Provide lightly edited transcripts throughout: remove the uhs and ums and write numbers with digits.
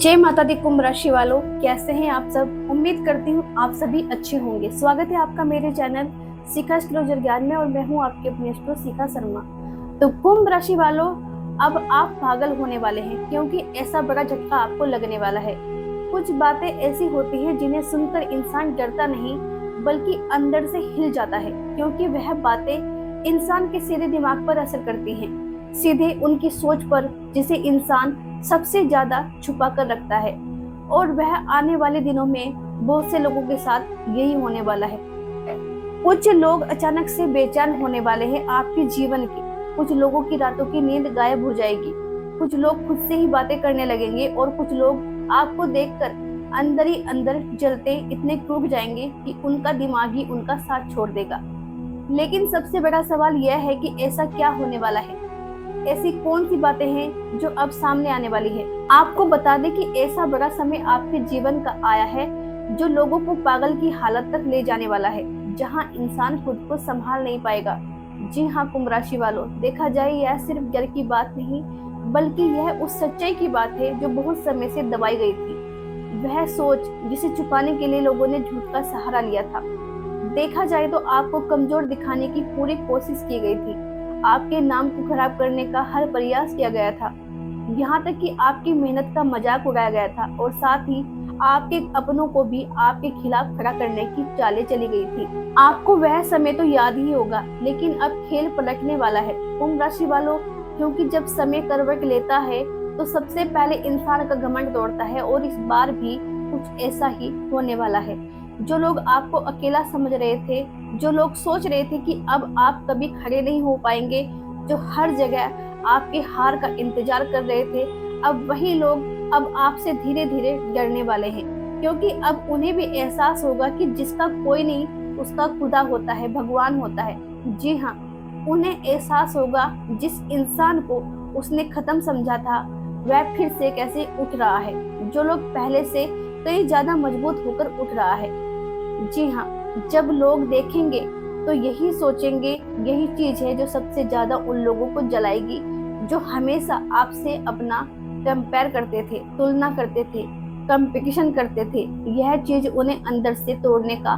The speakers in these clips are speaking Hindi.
जय माता दी कुंभ राशि वालों, कैसे हैं आप सब। उम्मीद करती हूँ आप सभी अच्छे होंगे। स्वागत है आपका मेरे चैनल शिखा एस्ट्रोलॉजर ज्ञान में और मैं हूँ आपके अपने एस्ट्रो शिखा शर्मा। तो कुंभ राशि वालों, अब आप पागल होने वाले हैं क्योंकि ऐसा बड़ा झटका आपको लगने वाला है। कुछ बातें ऐसी होती हैं जिन्हें सुनकर इंसान डरता नहीं बल्कि अंदर से हिल जाता है, क्योंकि वह बातें इंसान के सीधे दिमाग पर असर करती हैं, सीधे उनकी सोच पर, जिसे इंसान सबसे ज्यादा छुपा कर रखता है। और वह आने वाले दिनों में बहुत से लोगों के साथ यही होने वाला है। कुछ लोग अचानक से बेचैन होने वाले हैं आपके जीवन के। कुछ लोगों की रातों की नींद गायब हो जाएगी। कुछ लोग खुद से ही बातें करने लगेंगे और कुछ लोग आपको देखकर अंदर ही अंदर जलते इतने टूट जाएंगे कि उनका दिमाग ही उनका साथ छोड़ देगा। लेकिन सबसे बड़ा सवाल यह है कि ऐसा क्या होने वाला है, ऐसी कौन सी बातें हैं जो अब सामने आने वाली है। आपको बता दें कि ऐसा बड़ा समय आपके जीवन का आया है जो लोगों को पागल की हालत तक ले जाने वाला है, जहां इंसान खुद को संभाल नहीं पाएगा। जी हाँ कुंभ राशि वालों, देखा जाए यह सिर्फ डर की बात नहीं बल्कि यह उस सच्चाई की बात है जो बहुत समय से दबाई गई थी। वह सोच जिसे छुपाने के लिए लोगों ने झूठ का सहारा लिया था। देखा जाए तो आपको कमजोर दिखाने की पूरी कोशिश की गई थी। आपके नाम को खराब करने का हर प्रयास किया गया था। यहाँ तक कि आपकी मेहनत का मजाक उड़ाया गया था और साथ ही आपके अपनों को भी आपके खिलाफ खड़ा करने की चालें चली गई थी। आपको वह समय तो याद ही होगा, लेकिन अब खेल पलटने वाला है कुंभ राशि वालों, क्योंकि जब समय करवट लेता है तो सबसे पहले इंसान का घमंड दौड़ता है और इस बार भी कुछ ऐसा ही होने वाला है। जो लोग आपको अकेला समझ रहे थे, जो लोग सोच रहे थे कि अब आप कभी खड़े नहीं हो पाएंगे, जो हर जगह आपके हार का इंतजार कर रहे थे, अब वही लोग अब आपसे धीरे धीरे डरने वाले हैं, क्योंकि अब उन्हें भी एहसास होगा कि जिसका कोई नहीं उसका खुदा होता है, भगवान होता है। जी हाँ, उन्हें एहसास होगा जिस इंसान को उसने खत्म समझा था वह फिर से कैसे उठ रहा है, जो लोग पहले से कई ज्यादा मजबूत होकर उठ रहा है। जी हाँ, जब लोग देखेंगे तो यही सोचेंगे यही चीज है जो सबसे ज्यादा उन लोगों को जलाएगी जो हमेशा आपसे अपना कंपेयर करते थे, तुलना करते थे, कंपटीशन करते थे। यह चीज उन्हें अंदर से तोड़ने का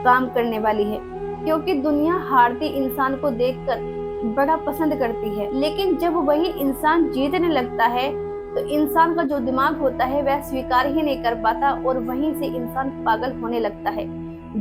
काम करने वाली है, क्योंकि दुनिया हारते इंसान को देखकर बड़ा पसंद करती है, लेकिन जब वही इंसान जीतने लगता है तो इंसान का जो दिमाग होता है वह स्वीकार ही नहीं कर पाता और वहीं से इंसान पागल होने लगता है।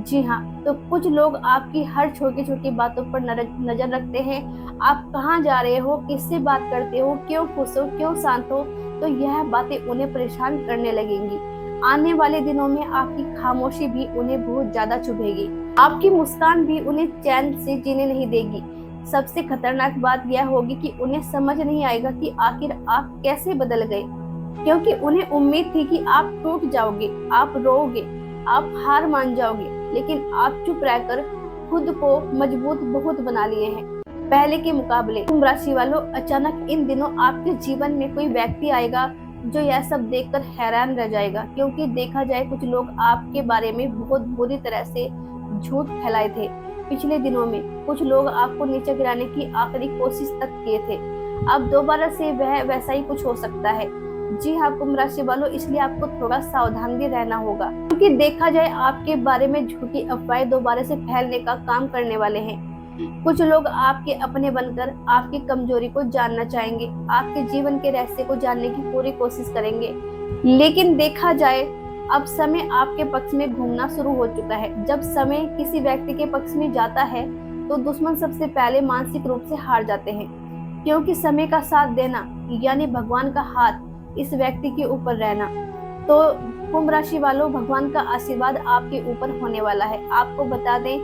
जी हाँ, तो कुछ लोग आपकी हर छोटी छोटी बातों पर नजर रखते हैं। आप कहाँ जा रहे हो, किससे बात करते हो, क्यों खुश हो, क्यों शांत हो, तो यह बातें उन्हें परेशान करने लगेंगी। आने वाले दिनों में आपकी खामोशी भी उन्हें बहुत ज्यादा चुभेगी। आपकी मुस्कान भी उन्हें चैन से जीने नहीं देगी। सबसे खतरनाक बात यह होगी कि उन्हें समझ नहीं आएगा कि आखिर आप कैसे बदल गए, क्योंकि उन्हें उम्मीद थी कि आप टूट जाओगे, आप रोओगे, आप हार मान जाओगे, लेकिन आप चुप रहकर खुद को मजबूत बहुत बना लिए हैं पहले के मुकाबले। कुंभ राशि वालों, अचानक इन दिनों आपके जीवन में कोई व्यक्ति आएगा जो यह सब देखकर हैरान रह जाएगा, क्योंकि देखा जाए कुछ लोग आपके बारे में बहुत बुरी तरह से झूठ फैलाए थे पिछले दिनों में। कुछ लोग आपको नीचे गिराने की आखिरी कोशिश तक किए थे। अब दोबारा से वह वैसा ही कुछ हो सकता है। जी हाँ कुंभ राशि वालों, इसलिए आपको थोड़ा सावधान भी रहना होगा, क्योंकि देखा जाए आपके बारे में झूठी अफवाहें दोबारा से फैलने का काम करने वाले हैं। कुछ लोग आपके अपने बनकर आपकी कमजोरी को जानना चाहेंगे, आपके जीवन के रहस्य को जानने की पूरी कोशिश करेंगे, लेकिन देखा जाए अब समय आपके पक्ष में घूमना शुरू हो चुका है। जब समय किसी व्यक्ति के पक्ष में जाता है तो दुश्मन सबसे पहले मानसिक रूप से हार जाते हैं, क्योंकि समय का साथ देना यानी भगवान का हाथ इस व्यक्ति के ऊपर रहना। तो कुंभ राशि वालों, भगवान का आशीर्वाद आपके ऊपर होने वाला है। आपको बता दें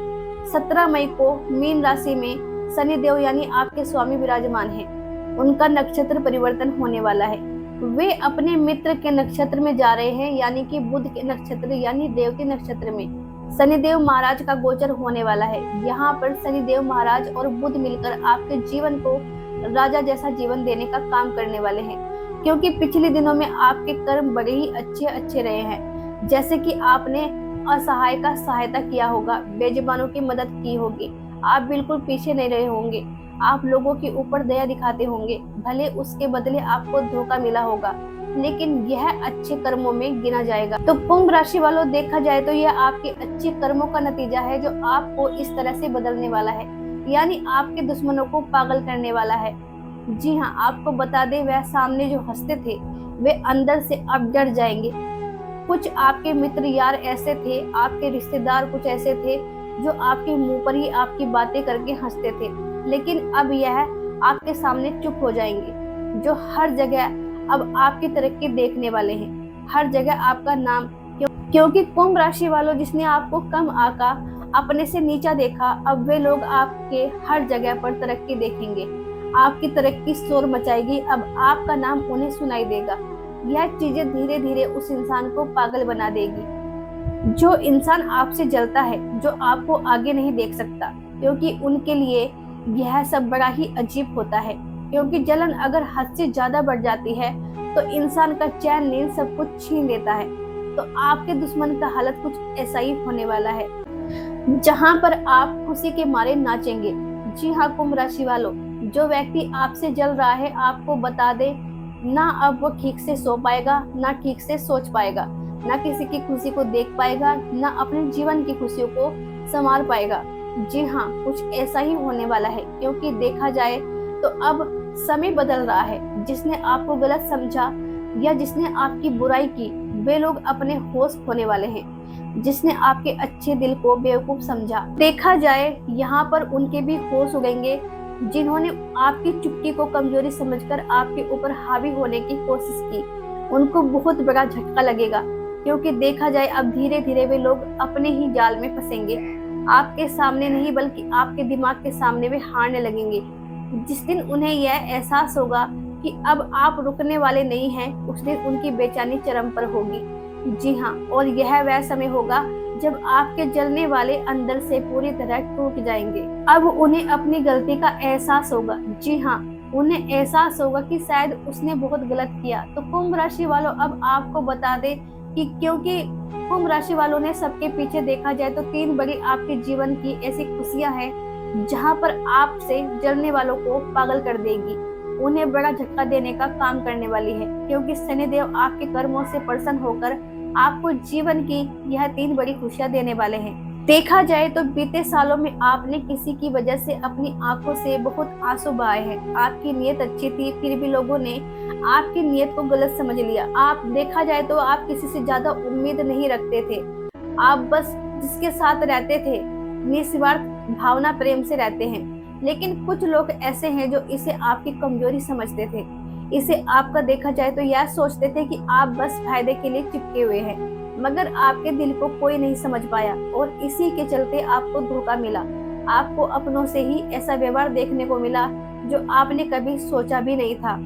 17 मई को मीन राशि में शनि देव यानी आपके स्वामी विराजमान हैं। उनका नक्षत्र परिवर्तन होने वाला है। वे अपने मित्र के नक्षत्र में जा रहे हैं, यानी कि बुध के नक्षत्र यानी देव के नक्षत्र में शनिदेव महाराज का गोचर होने वाला है। यहाँ पर शनिदेव महाराज और बुध मिलकर आपके जीवन को राजा जैसा जीवन देने का काम करने वाले हैं, क्योंकि पिछले दिनों में आपके कर्म बड़े ही अच्छे रहे हैं। जैसे कि आपने असहाय का सहायता किया होगा, बेजुबानों की मदद की होगी, आप बिल्कुल पीछे नहीं रहे होंगे, आप लोगों के ऊपर दया दिखाते होंगे, भले उसके बदले आपको धोखा मिला होगा, लेकिन यह अच्छे कर्मों में गिना जाएगा। तो कुंभ राशि वालों, देखा जाए तो यह आपके अच्छे कर्मों का नतीजा है जो आपको इस तरह से बदलने वाला है, यानी आपके दुश्मनों को पागल करने वाला है। जी हाँ, आपको बता दें, वह सामने जो हंसते थे वे अंदर से अब डर जाएंगे। कुछ आपके मित्र यार ऐसे थे, आपके रिश्तेदार कुछ ऐसे थे जो आपके मुंह पर ही आपकी बातें करके हंसते थे, लेकिन अब यह आपके सामने चुप हो जाएंगे। जो हर जगह अब आपकी तरक्की देखने वाले हैं, हर जगह आपका नाम, क्योंकि कुंभ राशि वालों, जिसने आपको कम आका, अपने से नीचा देखा, अब वे लोग आपके हर जगह पर तरक्की देखेंगे। आपकी तरक्की शोर मचाएगी, अब आपका नाम उन्हें सुनाई देगा। यह चीजें धीरे धीरे उस इंसान को पागल बना देगी। जो इंसान आपसे जलता है, जो आपको आगे नहीं देख सकता, क्योंकि उनके लिए यह सब बड़ा ही अजीब होता है। क्योंकि जलन अगर हद से ज्यादा बढ़ जाती है तो इंसान का चैन नींद सब कुछ छीन लेता है। तो आपके दुश्मन का हालत कुछ ऐसा ही होने वाला है, जहां पर आप खुशी के मारे नाचेंगे। जी हाँ कुंभ राशि वालों, जो व्यक्ति आपसे जल रहा है, आपको बता दे, ना अब वो ठीक से सो पाएगा, ना ठीक से सोच पाएगा, ना किसी की खुशी को देख पाएगा, ना अपने जीवन की खुशियों को संभाल पाएगा। जी हाँ, कुछ ऐसा ही होने वाला है, क्योंकि देखा जाए तो अब समय बदल रहा है। जिसने आपको गलत समझा या जिसने आपकी बुराई की, वे लोग अपने होश खोने वाले हैं। जिसने आपके अच्छे दिल को बेवकूफ समझा, देखा जाए यहाँ पर उनके भी होश उड़ेंगे। जिन्होंने आपकी चुप्पी को कमजोरी समझकर आपके ऊपर हावी होने की कोशिश की, उनको बहुत बड़ा झटका लगेगा। क्योंकि देखा जाए अब धीरे धीरे वे लोग अपने ही जाल में फंसेंगे। आपके सामने नहीं बल्कि आपके दिमाग के सामने वे हारने लगेंगे। जिस दिन उन्हें यह एहसास होगा कि अब आप रुकने वाले नहीं हैं, उस दिन उनकी बेचैनी चरम पर होगी। जी हाँ, और यह वह समय होगा जब आपके जलने वाले अंदर से पूरी तरह टूट जाएंगे। अब उन्हें अपनी गलती का एहसास होगा। जी हाँ, उन्हें एहसास होगा कि शायद उसने बहुत गलत किया। तो कुंभ राशि वालों, अब आपको बता दे कि क्योंकि कुंभ राशि वालों ने सबके पीछे देखा जाए तो 3 बड़ी आपके जीवन की ऐसी खुशियां हैं जहां पर आपसे जलने वालों को पागल कर देगी, उन्हें बड़ा झटका देने का काम करने वाली है। क्योंकि शनिदेव आपके कर्मों से प्रसन्न होकर आपको जीवन की यह 3 बड़ी खुशियां देने वाले हैं। देखा जाए तो बीते सालों में आपने किसी की वजह से अपनी आंखों से बहुत आंसू बहाए हैं। आपकी नीयत अच्छी थी, फिर भी लोगों ने आपकी नीयत को गलत समझ लिया। आप देखा जाए तो आप किसी से ज्यादा उम्मीद नहीं रखते थे, आप बस जिसके साथ रहते थे निस्वार्थ भावना प्रेम से रहते हैं। लेकिन कुछ लोग ऐसे हैं जो इसे आपकी कमजोरी समझते थे, इसे आपका देखा जाए तो यह सोचते थे कि आप बस फायदे के लिए चिपके हुए हैं। मगर आपके दिल को कोई नहीं समझ पाया और इसी के चलते आपको धोखा मिला। आपको अपनों से ही ऐसा व्यवहार देखने को मिला जो आपने कभी सोचा भी नहीं था।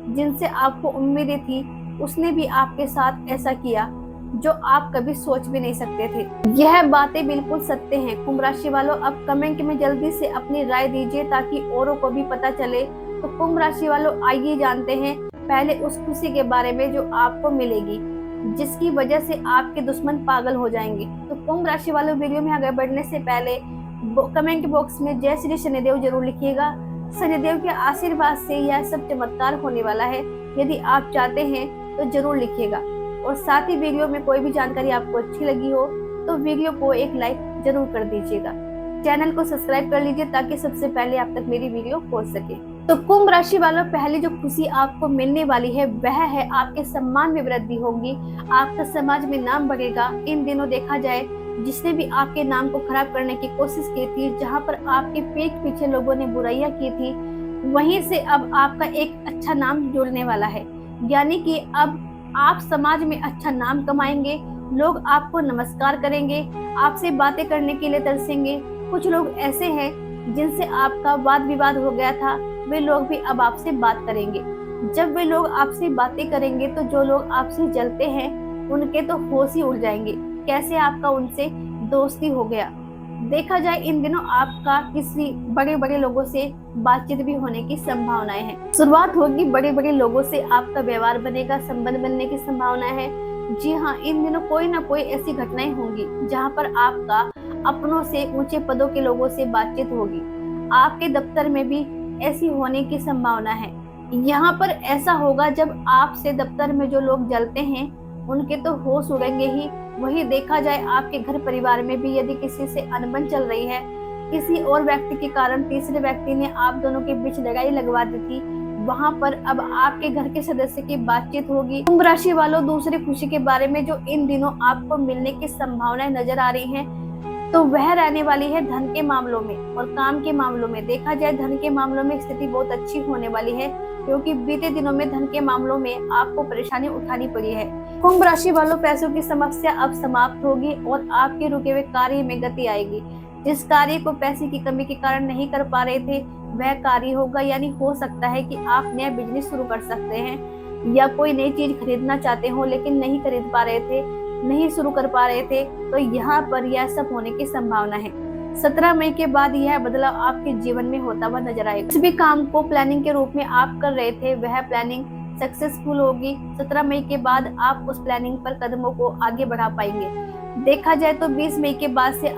जिनसे आपको उम्मीदें थी, उसने भी आपके साथ ऐसा किया जो आप कभी सोच भी नहीं सकते थे। यह बातें बिल्कुल सत्य हैं। कुंभ राशि वालों, अब कमेंट में जल्दी से अपनी राय दीजिए ताकि औरों को भी पता चले। तो कुंभ राशि वालों, आइए जानते हैं पहले उस खुशी के बारे में जो आपको मिलेगी, जिसकी वजह से आपके दुश्मन पागल हो जाएंगे। तो कुंभ राशि वालों, वीडियो में आगे बढ़ने से पहले कमेंट बॉक्स में जय श्री शनिदेव जरूर लिखिएगा। शनिदेव के आशीर्वाद से यह सब चमत्कार होने वाला है। यदि आप चाहते हैं तो जरूर लिखिएगा। और साथ ही वीडियो में कोई भी जानकारी आपको अच्छी लगी हो तो वीडियो को एक लाइक जरूर कर दीजिएगा। चैनल को सब्सक्राइब कर लीजिए ताकि सबसे पहले आप तक मेरी वीडियो पहुंच सके। तो कुंभ राशि वालों, पहली जो खुशी आपको मिलने वाली है वह है आपके सम्मान में वृद्धि होगी, आपका समाज में नाम बढ़ेगा। इन दिनों देखा जाए जिसने भी आपके नाम को खराब करने की कोशिश की थी, जहां पर आपके पीठ पीछे लोगों ने बुराइयां की थी, वहीं से अब आपका एक अच्छा नाम जुड़ने वाला है। यानी कि अब आप समाज में अच्छा नाम कमाएंगे, लोग आपको नमस्कार करेंगे, आपसे बातें करने के लिए तरसेंगे। कुछ लोग ऐसे हैं जिनसे आपका वाद विवाद हो गया था, वे लोग भी अब आपसे बात करेंगे। जब वे लोग आपसे बातें करेंगे तो जो लोग आपसे जलते हैं उनके तो होश ही उड़ जाएंगे, कैसे आपका उनसे दोस्ती हो गया। देखा जाए इन दिनों आपका किसी बड़े बड़े लोगों से बातचीत भी होने की संभावनाएं हैं। शुरुआत होगी बड़े बड़े लोगों से, आपका व्यवहार बनेगा, संबंध बनने की संभावना है। जी हाँ, इन दिनों कोई ना कोई ऐसी घटनाएं होंगी जहां पर आपका अपनों से ऊंचे पदों के लोगों से बातचीत होगी। आपके दफ्तर में भी ऐसी होने की संभावना है। यहाँ पर ऐसा होगा जब आपसे दफ्तर में जो लोग जलते हैं उनके तो होश उड़ेंगे ही। वही देखा जाए आपके घर परिवार में भी यदि किसी से अनबन चल रही है, किसी और व्यक्ति के कारण तीसरे व्यक्ति ने आप दोनों के बीच लड़ाई लगवा दी थी, वहां पर अब आपके घर के सदस्य की बातचीत होगी। कुंभ राशि वालों, दूसरी खुशी के बारे में जो इन दिनों आपको मिलने की संभावनाएं नजर आ रही हैं, तो वह रहने वाली है धन के मामलों में और काम के मामलों में। देखा जाए धन के मामलों में स्थिति बहुत अच्छी होने वाली है, क्योंकि बीते दिनों में धन के मामलों में आपको परेशानी उठानी पड़ी है। कुंभ राशि वालों, पैसों की समस्या अब समाप्त होगी और आपके रुके हुए कार्य में गति आएगी। जिस कार्य को पैसे की कमी के कारण नहीं कर पा रहे थे वह कार्य होगा, यानी हो सकता है कि आप नया बिजनेस शुरू कर सकते हैं या कोई नई चीज खरीदना चाहते हो लेकिन नहीं खरीद पा रहे थे, नहीं शुरू कर पा रहे थे, तो यहाँ पर यह सब होने की संभावना है। 17 मई के बाद यह बदलाव आपके जीवन में होता हुआ नजर आएगा। किसी भी काम को प्लानिंग के रूप में आप कर रहे थे वह प्लानिंग सक्सेसफुल होगी। 17 मई के बाद आप उस प्लानिंग पर कदमों को आगे बढ़ा पाएंगे। देखा जाए तो 20 मई के बाद से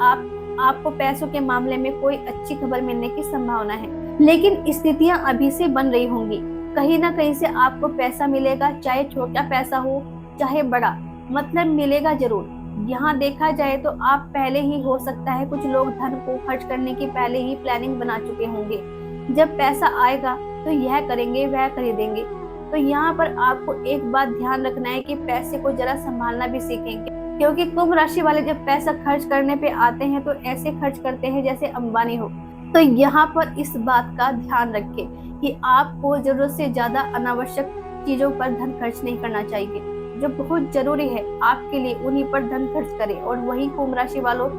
आपको पैसों के मामले में कोई अच्छी खबर मिलने की संभावना है, लेकिन स्थितियां अभी से बन रही होंगी। कहीं ना कहीं से आपको पैसा मिलेगा, चाहे छोटा पैसा हो चाहे बड़ा, मतलब मिलेगा जरूर। यहाँ देखा जाए तो आप पहले ही, हो सकता है कुछ लोग धन को खर्च करने की पहले ही प्लानिंग बना चुके होंगे। जब पैसा आएगा तो यह करेंगे वह खरीदेंगे। तो यहाँ पर आपको एक बात ध्यान रखना है कि पैसे को जरा संभालना भी सीखेंगे, क्योंकि कुंभ राशि वाले जब पैसा खर्च करने पे आते हैं तो ऐसे खर्च करते हैं जैसे अंबानी हो। तो यहाँ पर इस बात का ध्यान रखें कि आपको जरूरत से ज्यादा अनावश्यक चीजों पर धन खर्च नहीं करना चाहिए। जो बहुत जरूरी है आपके लिए उन्हीं पर धन खर्च करें। और वही कुंभ राशि वालों,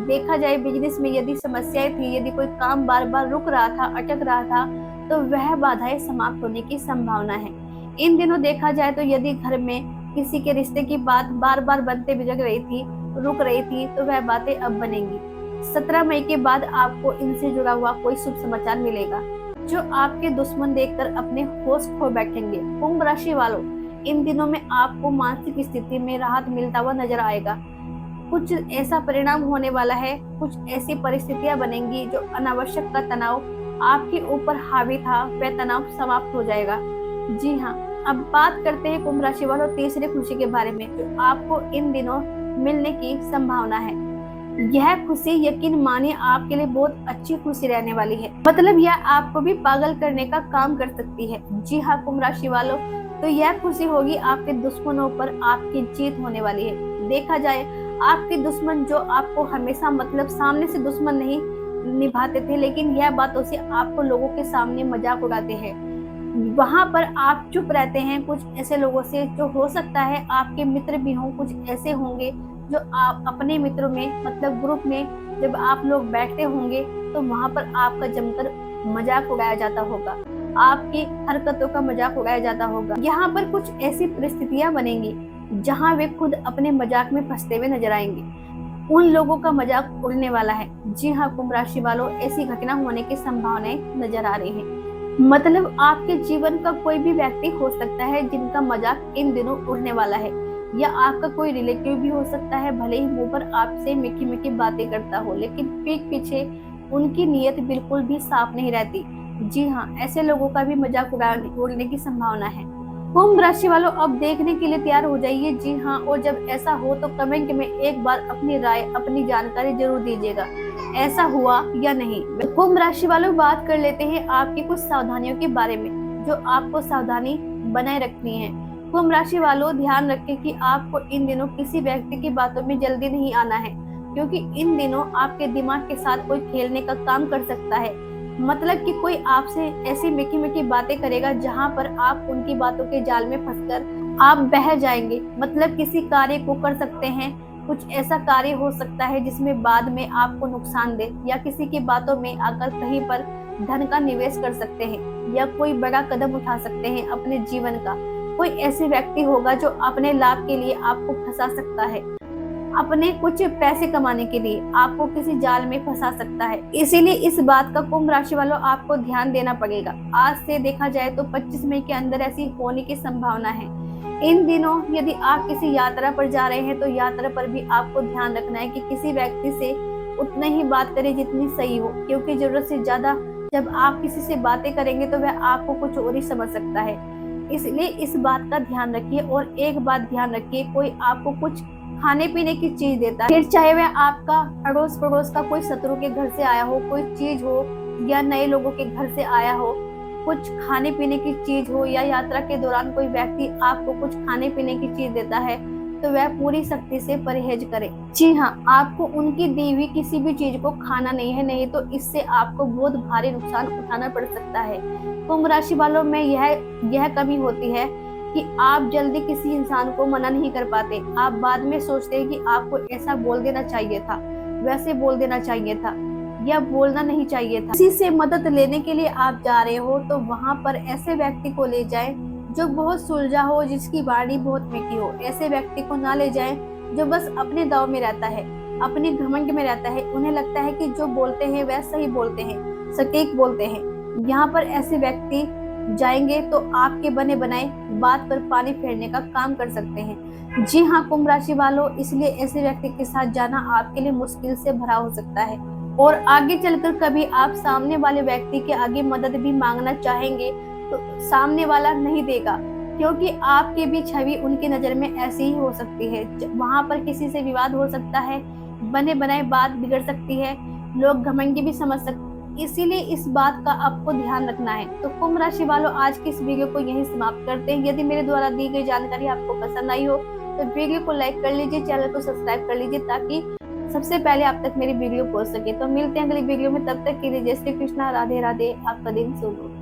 देखा जाए बिजनेस में यदि समस्याएं थी, यदि कोई काम बार बार रुक रहा था, अटक रहा था, तो वह बाधाएं समाप्त होने की संभावना है। इन दिनों देखा जाए तो यदि घर में किसी के रिश्ते की बात बार बार बनते बिगड़ रही थी, रुक रही थी, तो वह बातें अब बनेंगी। 17 मई के बाद आपको इनसे जुड़ा हुआ कोई शुभ समाचार मिलेगा। जो आपके दुश्मन देखकर अपने होश खो बैठेंगे। कुंभ राशि वालों, इन दिनों में आपको मानसिक स्थिति में राहत मिलता हुआ नजर आएगा। कुछ ऐसा परिणाम होने वाला है, कुछ ऐसी परिस्थितियां बनेंगी जो अनावश्यक का तनाव आपके ऊपर हावी था, वह तनाव समाप्त हो जाएगा। जी हाँ, अब बात करते हैं कुंभ राशि वालों तीसरी खुशी के बारे में, जो आपको इन दिनों मिलने की संभावना है। यह खुशी यकीन मानिए आपके लिए बहुत अच्छी खुशी रहने वाली है, मतलब यह आपको भी पागल करने का काम कर सकती है। जी हाँ कुंभ राशि वालों, तो यह खुशी होगी आपके दुश्मनों पर आपकी जीत होने वाली है। देखा जाए आपके दुश्मन जो आपको हमेशा, मतलब सामने से दुश्मन नहीं निभाते थे, लेकिन यह बातों से आपको लोगों के सामने मजाक उड़ाते हैं, वहां पर आप चुप रहते हैं। कुछ ऐसे लोगों से जो हो सकता है आपके मित्र भी हों, कुछ ऐसे होंगे जो आप अपने मित्रों में, मतलब ग्रुप में जब आप लोग बैठते होंगे तो वहां पर आपका जमकर मजाक उड़ाया जाता होगा, आपकी हरकतों का मजाक उड़ाया जाता होगा। यहाँ पर कुछ ऐसी परिस्थितियां बनेंगी जहाँ वे खुद अपने मजाक में फंसते हुए नजर आएंगे। उन लोगों का मजाक उड़ने वाला है। जी हाँ कुंभ राशि वालों, ऐसी घटना होने की संभावनाएं नजर आ रही हैं। मतलब आपके जीवन का कोई भी व्यक्ति हो सकता है जिनका मजाक इन दिनों उड़ने वाला है, या आपका कोई रिलेटिव भी हो सकता है, भले ही मुंह पर आपसे मीठी मीठी बातें करता हो लेकिन पीठ पीछे उनकी नीयत बिल्कुल भी साफ नहीं रहती। जी हाँ, ऐसे लोगों का भी मजाक उड़ने की संभावना है। कुंभ राशि वालों, अब देखने के लिए तैयार हो जाइए। जी हाँ, और जब ऐसा हो तो कमेंट में एक बार अपनी राय, अपनी जानकारी जरूर दीजिएगा, ऐसा हुआ या नहीं। कुंभ राशि वालों, बात कर लेते हैं आपकी कुछ सावधानियों के बारे में जो आपको सावधानी बनाए रखनी है। कुंभ राशि वालों, ध्यान रखें कि आपको इन दिनों किसी व्यक्ति की बातों में जल्दी नहीं आना है, क्योंकि इन दिनों आपके दिमाग के साथ कोई खेलने का काम कर सकता है। मतलब कि कोई आपसे ऐसी मीठी मीठी बातें करेगा जहां पर आप उनकी बातों के जाल में फंसकर आप बह जाएंगे। मतलब किसी कार्य को कर सकते हैं, कुछ ऐसा कार्य हो सकता है जिसमें बाद में आपको नुकसान दे, या किसी की बातों में आकर कहीं पर धन का निवेश कर सकते हैं, या कोई बड़ा कदम उठा सकते हैं अपने जीवन का। कोई ऐसे व्यक्ति होगा जो अपने लाभ के लिए आपको फंसा सकता है, अपने कुछ पैसे कमाने के लिए आपको किसी जाल में फंसा सकता है। इसीलिए इस बात का कुंभ राशि वालों आपको ध्यान देना पड़ेगा। आज से देखा जाए तो 25 मई के अंदर ऐसी होने की संभावना है। इन दिनों यदि आप किसी यात्रा पर जा रहे हैं तो यात्रा पर भी आपको ध्यान रखना है कि किसी व्यक्ति से उतना ही बात करें जितनी सही हो, क्योंकि जरूरत से ज्यादा जब आप किसी से बातें करेंगे तो वह आपको कुछ और ही समझ सकता है। इसलिए इस बात का ध्यान रखिए। और एक बात ध्यान रखिए, कोई आपको कुछ खाने पीने की चीज देता है, फिर चाहे वह आपका अड़ोस पड़ोस का कोई शत्रु के घर से आया हो, कोई चीज हो, या नए लोगों के घर से आया हो, कुछ खाने पीने की चीज हो, या यात्रा के दौरान कोई व्यक्ति आपको कुछ खाने पीने की चीज देता है, तो वह पूरी सख्ती से परहेज करें। जी हाँ, आपको उनकी दी हुई किसी भी चीज को खाना नहीं है, नहीं तो इससे आपको बहुत भारी नुकसान उठाना पड़ सकता है। कुंभ राशि वालों में यह कमी होती है कि आप जल्दी किसी इंसान को मना नहीं कर पाते। आप बाद में सोचते हैं कि आपको ऐसा बोल देना चाहिए था, वैसे बोल देना चाहिए था, या बोलना नहीं चाहिए था। किसी से मदद लेने के लिए आप जा रहे हो तो वहां पर ऐसे व्यक्ति को ले जाएं जो बहुत सुलझा हो, जिसकी वाणी बहुत मीठी हो। ऐसे व्यक्ति को ना ले जाएं जो बस अपने दाव में रहता है, अपने घमंड में रहता है। उन्हें लगता है कि जो बोलते हैं वह सही बोलते हैं, सटीक बोलते हैं। यहाँ पर ऐसे व्यक्ति जाएंगे तो आपके बने बनाए बात पर पानी फेरने का काम कर सकते हैं। जी हाँ कुंभ राशि वालों, इसलिए ऐसे व्यक्ति के साथ जाना आपके लिए मुश्किल से भरा हो सकता है। और आगे चलकर कभी आप सामने वाले व्यक्ति के आगे मदद भी मांगना चाहेंगे तो सामने वाला नहीं देगा, क्योंकि आपकी भी छवि उनकी नजर में ऐसी ही हो सकती है। वहां पर किसी से विवाद हो सकता है, बने बनाए बात बिगड़ सकती है, लोग घमंडी भी समझ सकते हैं। इसीलिए इस बात का आपको ध्यान रखना है। तो कुंभ राशि वालों, आज की इस वीडियो को यहीं समाप्त करते हैं। यदि मेरे द्वारा दी गई जानकारी आपको पसंद आई हो तो वीडियो को लाइक कर लीजिए, चैनल को सब्सक्राइब कर लीजिए, ताकि सबसे पहले आप तक मेरी वीडियो पहुंच सके। तो मिलते हैं अगली वीडियो में, तब तक के लिए जय श्री कृष्णा, राधे राधे, आपका दिन शुभ हो।